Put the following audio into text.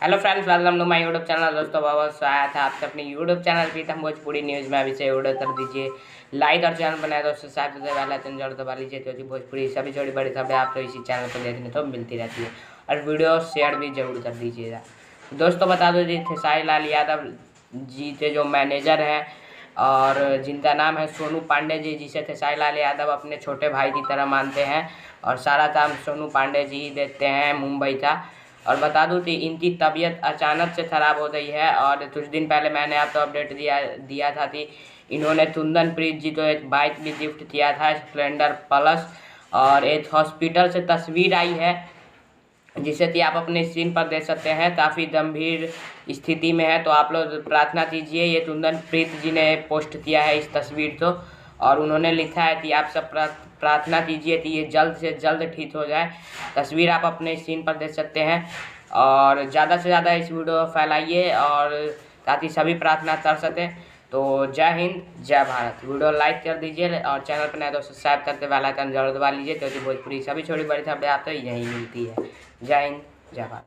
Hello friends, welcome to my YouTube channel. दोस्तों बहुत स्वागत है आपके अपने YouTube channel Pritam Bhojpuri news में। अभी से वीडियो कर दीजिए लाइक और चैनल बनाए दोस्तों साथ में वाला जरूर दबा लीजिए क्योंकि भोजपुरी सभी छोटी बड़ी खबरें आप तो इसी चैनल पर देखने तो मिलती रहती है। और वीडियो शेयर भी जरूर कर दीजिएगा। दोस्तों बता दो जी, खेसारी लाल यादव जी के जो मैनेजर हैं और जिनका नाम है सोनू पांडे जी, जिसे खेसारी लाल यादव अपने छोटे भाई की तरह मानते हैं और सारा काम सोनू पांडे जी ही देखते हैं मुंबई का। और बता दूं कि इनकी तबीयत अचानक से ख़राब हो गई है और कुछ दिन पहले मैंने आपको अपडेट दिया था कि इन्होंने कुंदनप्रीत जी को एक बाइक भी गिफ्ट किया था, स्प्लेंडर प्लस। और एक हॉस्पिटल से तस्वीर आई है जिसे कि आप अपने स्क्रीन पर देख सकते हैं, काफ़ी गंभीर स्थिति में है। तो आप लोग प्रार्थना कीजिए। ये कुंदनप्रीत जी ने पोस्ट किया है इस तस्वीर को और उन्होंने लिखा है कि आप सब प्रार्थना कीजिए कि ये जल्द से जल्द ठीक हो जाए। तस्वीर आप अपने स्क्रीन पर देख सकते हैं और ज़्यादा से ज़्यादा इस वीडियो को फैलाइए और ताकि सभी प्रार्थना कर सकें। तो जय हिंद, जय भारत। वीडियो लाइक कर दीजिए और चैनल पर नए दोस्तों सब्सक्राइब करते बेल आइकन जरूर दबा लीजिए क्योंकि भोजपुरी सभी छोटी बड़ी खबरें आपको यहीं मिलती है। जय हिंद, जय भारत।